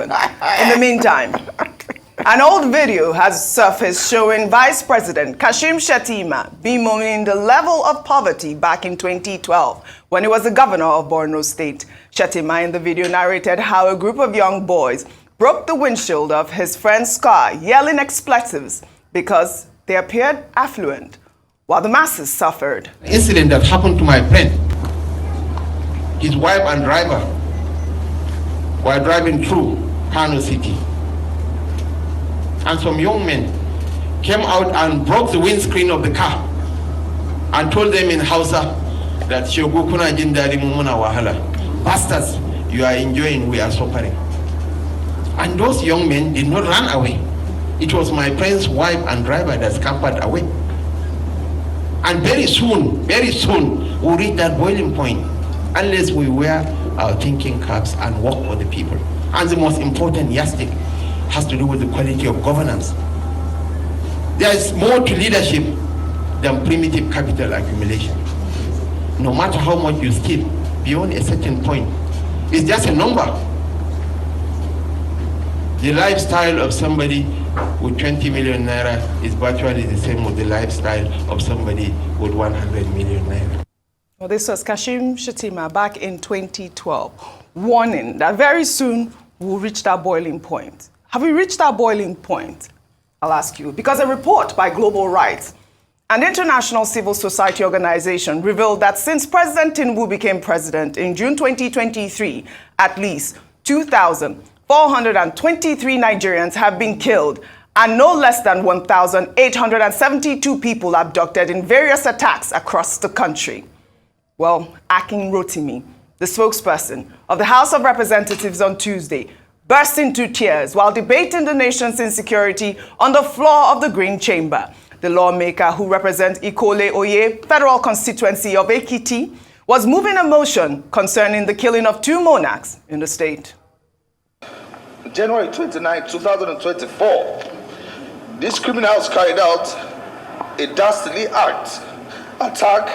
In the meantime, an old video has surfaced showing Vice President Kashim Shettima bemoaning the level of poverty back in 2012 when he was the governor of Borno State. Shettima in the video narrated how a group of young boys broke the windshield of his friend's car, yelling expletives because they appeared affluent, while the masses suffered. An incident that happened to my friend, his wife and driver were driving through Kano City, and some young men came out and broke the windscreen of the car and told them in Hausa that Shogu kuna jin dadi mumuna wahala. Bastards, you are enjoying, we are suffering. And those young men did not run away. It was my friend's wife and driver that scampered away. And very soon, we'll reach that boiling point unless we wear our thinking caps and work for the people. And the most important yardstick has to do with the quality of governance. There is more to leadership than primitive capital accumulation. No matter how much you steal, beyond a certain point, it's just a number. The lifestyle of somebody with 20 million naira is virtually the same with the lifestyle of somebody with 100 million naira. Well, this was Kashim Shettima back in 2012, warning that very soon we'll reach that boiling point. Have we reached that boiling point? I'll ask you. Because a report by Global Rights, an international civil society organization, revealed that since President Tinubu became president in June 2023, at least 2,423 Nigerians have been killed and no less than 1,872 people abducted in various attacks across the country. Well, Akin Rotimi, the spokesperson of the House of Representatives on Tuesday, burst into tears while debating the nation's insecurity on the floor of the Green Chamber. The lawmaker who represents Ikole Oye, federal constituency of Ekiti, was moving a motion concerning the killing of 2 monarchs in the state. January 29, 2024, these criminals carried out a dastardly attack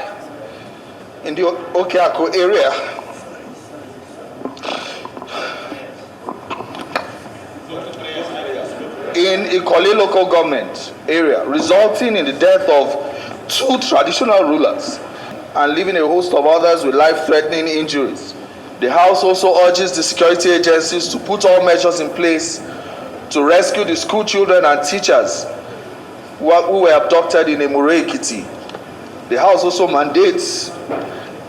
in the Okeako area. In Ikole local government area, resulting in the death of 2 traditional rulers and leaving a host of others with life-threatening injuries. The House also urges the security agencies to put all measures in place to rescue the school children and teachers who were abducted in Emure Ekiti. The House also mandates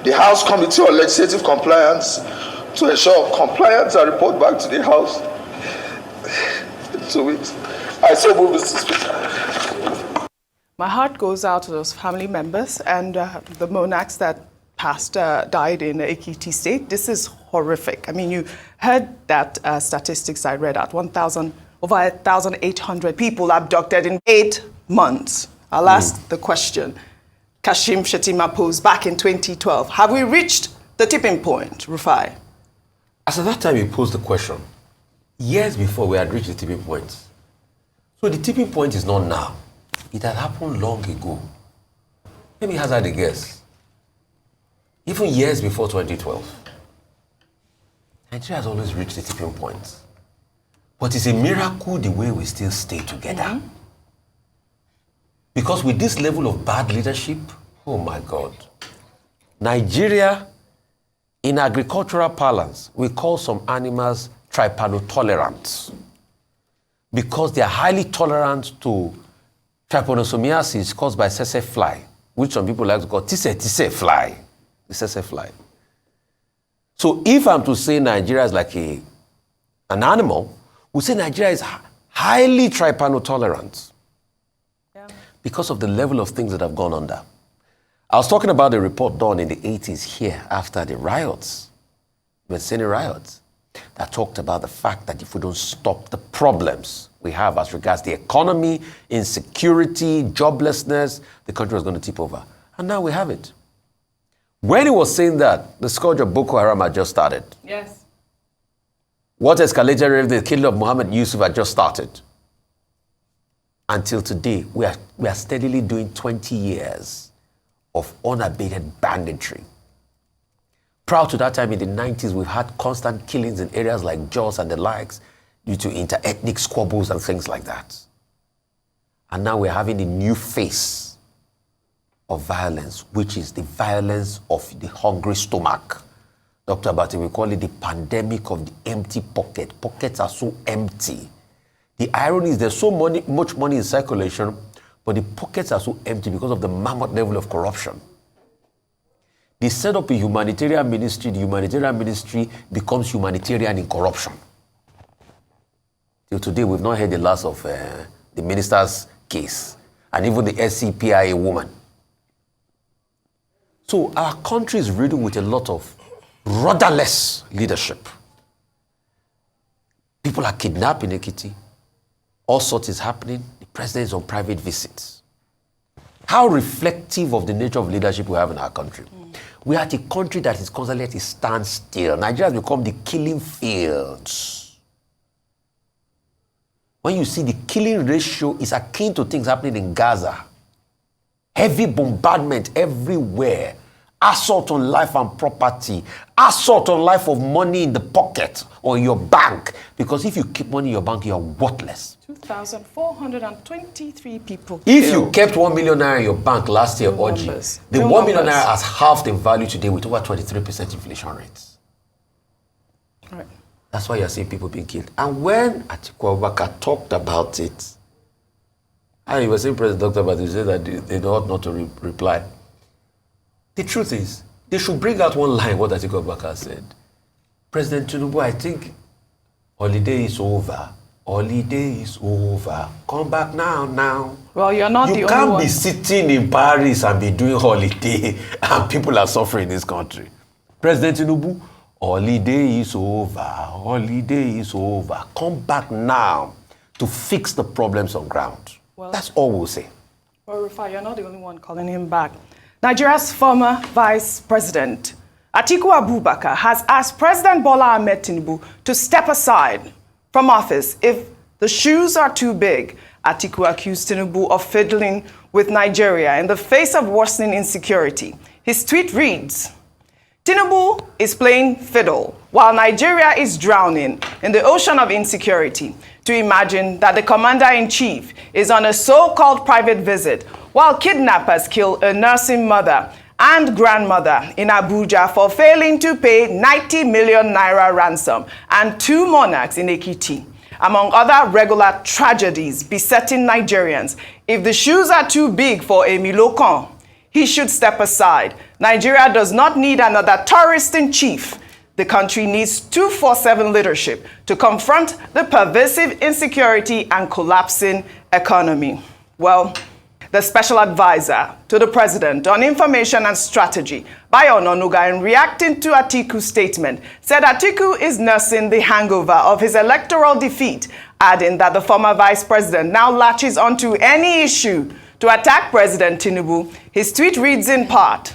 the House Committee on Legislative Compliance to ensure compliance and report back to the House. So I so move, Mr. Speaker. My heart goes out to those family members and the monarchs that died in Ekiti State. This is horrific. I mean, you heard that statistics I read out, over 1,800 people abducted in 8 months. I'll ask the question Kashim Shettima posed back in 2012. Have we reached the tipping point, Rufai? As at that time you posed the question, years before we had reached the tipping point. So the tipping point is not now. It had happened long ago. Let me hazard a guess. Even years before 2012. Nigeria has always reached the tipping point. But it's a miracle the way we still stay together. Mm-hmm. Because with this level of bad leadership, oh my God. Nigeria, in agricultural parlance, we call some animals trypanotolerant. Because they are highly tolerant to trypanosomiasis caused by tsetse fly, which some people like to call tise fly. The tsetse fly. So if I'm to say Nigeria is like an animal, we say Nigeria is highly trypanotolerant. Yeah. Because of the level of things that have gone under. I was talking about the report done in the 80s here after the riots, the Senate riots, that talked about the fact that if we don't stop the problems we have as regards the economy, insecurity, joblessness, the country was going to tip over. And now we have it. When he was saying that, the scourge of Boko Haram had just started. Yes. What escalated if the killing of Muhammad Yusuf had just started? Until today, we are steadily doing 20 years of unabated banditry. Prior to that time in the 90s, we've had constant killings in areas like Jos and the likes. due to inter-ethnic squabbles and things like that. And now we're having a new phase of violence, which is the violence of the hungry stomach. Dr. Abati, we call it the pandemic of the empty pocket. Pockets are so empty. The irony is there's so much money in circulation, but the pockets are so empty because of the mammoth level of corruption. They set up a humanitarian ministry. The humanitarian ministry becomes humanitarian in corruption. Till today, we've not heard the last of the minister's case, and even the SCPI, a woman. So our country is riddled with a lot of rudderless leadership. People are kidnapped in Ekiti. All sorts is happening. The president is on private visits. How reflective of the nature of leadership we have in our country. We are a country that is constantly at a standstill. Nigeria has become the killing fields. When you see the killing ratio is akin to things happening in Gaza. Heavy bombardment everywhere. Assault on life and property. Assault on life of money in the pocket or in your bank. Because if you keep money in your bank, you are worthless. 2,423 people. If you kept 1 million naira in your bank last year, Oji, the 1 million naira has halved in value today with over 23% inflation rates. Right. That's why you're seeing people being killed. And when Atiku Abubakar talked about it, and he was saying, President Dr. Abati said that they ought not to reply. The truth is, they should bring out one line, what Atiku Abubakar said. President Tinubu, I think holiday is over. Holiday is over. Come back now. Well, you're not the only one. You can't be sitting in Paris and be doing holiday and people are suffering in this country. President Tinubu, holiday is over. Holiday is over. Come back now to fix the problems on ground. Well, that's all we'll say. Well, Rufai, you're not the only one calling him back. Nigeria's former vice president, Atiku Abubakar, has asked President Bola Ahmed Tinubu to step aside from office if the shoes are too big. Atiku accused Tinubu of fiddling with Nigeria in the face of worsening insecurity. His tweet reads, Tinubu is playing fiddle while Nigeria is drowning in the ocean of insecurity. To imagine that the commander-in-chief is on a so-called private visit while kidnappers kill a nursing mother and grandmother in Abuja for failing to pay 90 million naira ransom, and 2 monarchs in Ekiti, among other regular tragedies besetting Nigerians. If the shoes are too big for Emi Lokan, he should step aside. Nigeria does not need another terrorist-in-chief. The country needs 24/7 leadership to confront the pervasive insecurity and collapsing economy. Well, the special advisor to the president on information and strategy, Bayo Ononuga, in reacting to Atiku's statement, said Atiku is nursing the hangover of his electoral defeat, adding that the former vice president now latches onto any issue to attack President Tinubu. His tweet reads in part,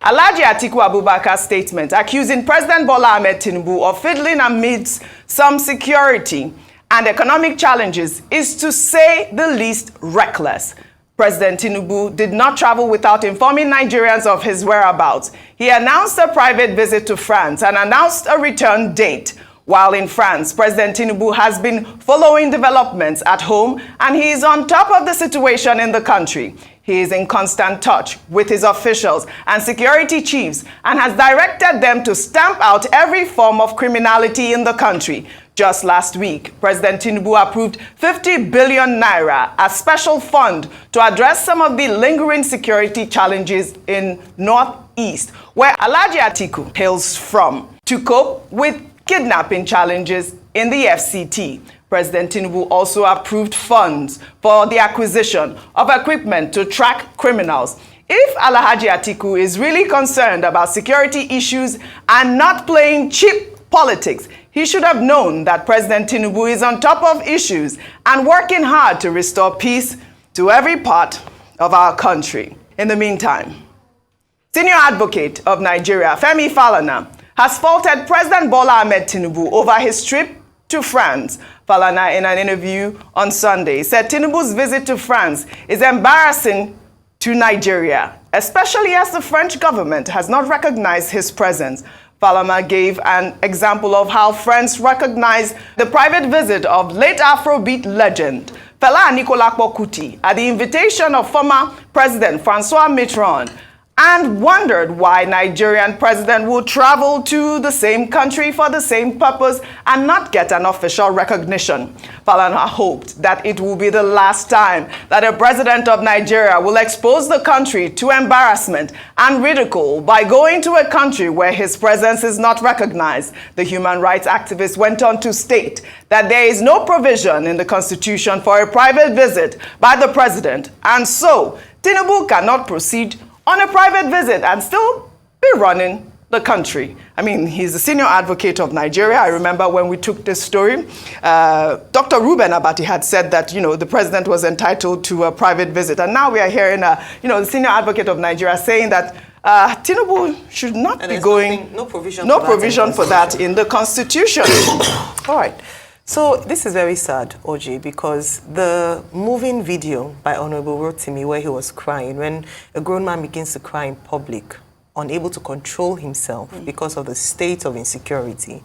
Alhaji Atiku Abubakar's statement accusing President Bola Ahmed Tinubu of fiddling amidst some security and economic challenges is, to say the least, reckless. President Tinubu did not travel without informing Nigerians of his whereabouts. He announced a private visit to France and announced a return date. While in France, President Tinubu has been following developments at home and he is on top of the situation in the country. He is in constant touch with his officials and security chiefs and has directed them to stamp out every form of criminality in the country. Just last week, President Tinubu approved 50 billion naira as special fund to address some of the lingering security challenges in Northeast, where Alhaji Atiku hails from, to cope with kidnapping challenges in the FCT. President Tinubu also approved funds for the acquisition of equipment to track criminals. If Alhaji Atiku is really concerned about security issues and not playing cheap politics, he should have known that President Tinubu is on top of issues and working hard to restore peace to every part of our country. In the meantime, senior advocate of Nigeria, Femi Falana, has faulted President Bola Ahmed Tinubu over his trip to France. Falana, in an interview on Sunday, said Tinubu's visit to France is embarrassing to Nigeria, especially as the French government has not recognized his presence. Falana gave an example of how friends recognized the private visit of late Afrobeat legend Fela Anikulapo Kuti at the invitation of former President Francois Mitterrand, and wondered why Nigerian president would travel to the same country for the same purpose and not get an official recognition. Falana hoped that it will be the last time that a president of Nigeria will expose the country to embarrassment and ridicule by going to a country where his presence is not recognized. The human rights activist went on to state that there is no provision in the Constitution for a private visit by the president, and so Tinubu cannot proceed on a private visit and still be running the country. I mean, he's the senior advocate of Nigeria. I remember when we took this story, Dr. Ruben Abati had said that, the president was entitled to a private visit. And now we are hearing, the senior advocate of Nigeria saying that Tinubu should not be going. No provision for that in the Constitution. All right. So this is very sad, OJ, because the moving video by Honorable Rotimi where he was crying, when a grown man begins to cry in public, unable to control himself because of the state of insecurity,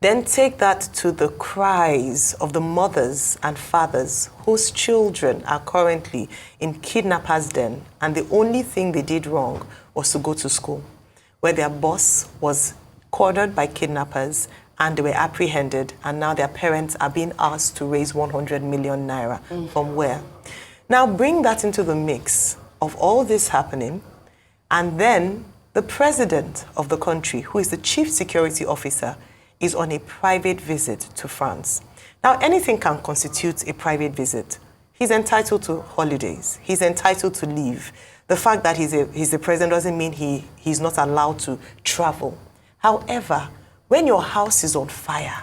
then take that to the cries of the mothers and fathers whose children are currently in kidnappers' den, and the only thing they did wrong was to go to school, where their boss was cornered by kidnappers and they were apprehended, and now their parents are being asked to raise 100 million naira. From where? Now bring that into the mix of all this happening, and then the president of the country, who is the chief security officer, is on a private visit to France. Now anything can constitute a private visit. He's entitled to holidays. He's entitled to leave. The fact that he's the president doesn't mean he's not allowed to travel. However, when your house is on fire,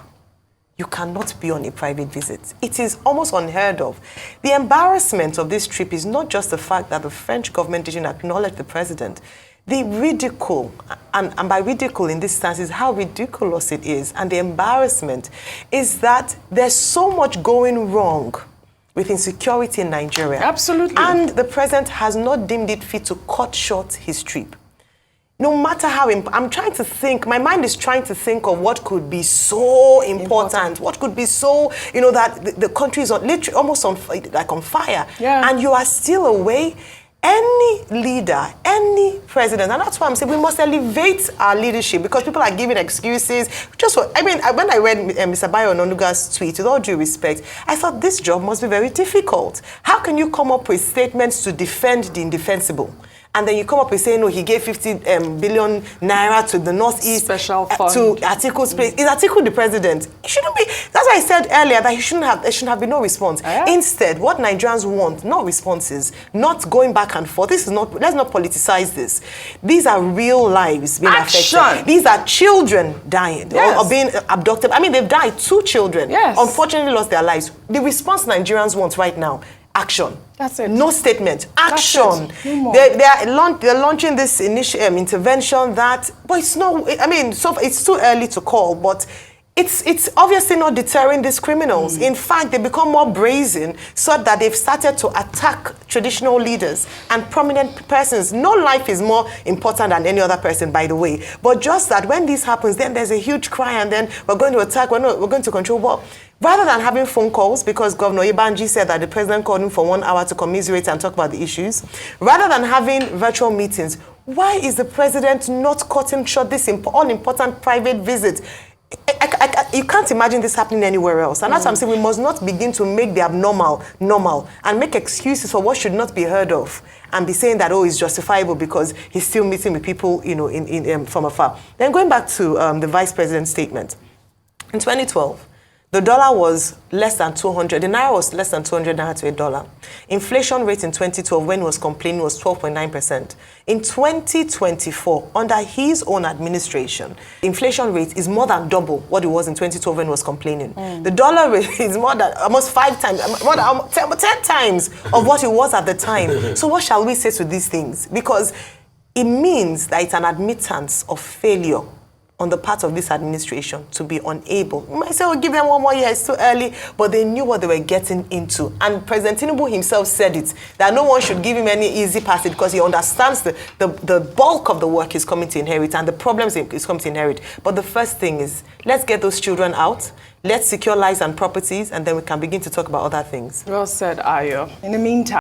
you cannot be on a private visit. It is almost unheard of. The embarrassment of this trip is not just the fact that the French government didn't acknowledge the president. The ridicule, and by ridicule in this sense, is how ridiculous it is. And the embarrassment is that there's so much going wrong with insecurity in Nigeria. Absolutely. And the president has not deemed it fit to cut short his trip. No matter how, I'm trying to think, my mind is trying to think of what could be so important. What could be so, that the country is literally almost on fire. Yeah. And you are still away. Any leader, any president, and that's why I'm saying we must elevate our leadership, because people are giving excuses. When I read Mr. Bayo Ononuga's tweet, with all due respect, I thought this job must be very difficult. How can you come up with statements to defend the indefensible? And then you come up with saying, no, he gave 50 billion naira to the Northeast, special fund, to Atiku's place. Is Atiku the president? It shouldn't be. That's why I said earlier that there shouldn't have been no response. Instead, what Nigerians want, not responses, not going back and forth. Let's not politicize this. These are real lives being affected. These are children dying or being abducted. I mean, they've died. 2 children, unfortunately, lost their lives. The response Nigerians want right now, action. That's it. No statement. Action. No They're launching this initial intervention but it's not. I mean, so it's too early to call, but it's obviously not deterring these criminals. In fact, they become more brazen, so that they've started to attack traditional leaders and prominent persons. No life is more important than any other person, by the way. But just that when this happens, then there's a huge cry, and then we're going to attack. We're going to control. Well, rather than having phone calls, because Governor Ibanji said that the president called him for 1 hour to commiserate and talk about the issues, rather than having virtual meetings, why is the president not cutting short this all-important private visit? You can't imagine this happening anywhere else. And that's what I'm saying. We must not begin to make the abnormal normal and make excuses for what should not be heard of, and be saying that, it's justifiable because he's still meeting with people, from afar. Then going back to the vice president's statement. In 2012, the dollar was less than 200. The naira was less than 200 naira to a dollar. Inflation rate in 2012, when he was complaining, was 12.9%. In 2024, under his own administration, inflation rate is more than double what it was in 2012 when he was complaining. The dollar rate is more than almost 5 times, more than 10 times of what it was at the time. So what shall we say to these things? Because it means that it's an admittance of failure on the part of this administration to be unable. You might say, oh, give them 1 more year, it's too early, but they knew what they were getting into. And President Tinubu himself said it, that no one should give him any easy passage because he understands the bulk of the work he's coming to inherit and the problems he's coming to inherit. But the first thing is, let's get those children out, let's secure lives and properties, and then we can begin to talk about other things. Well said, Ayo. In the meantime,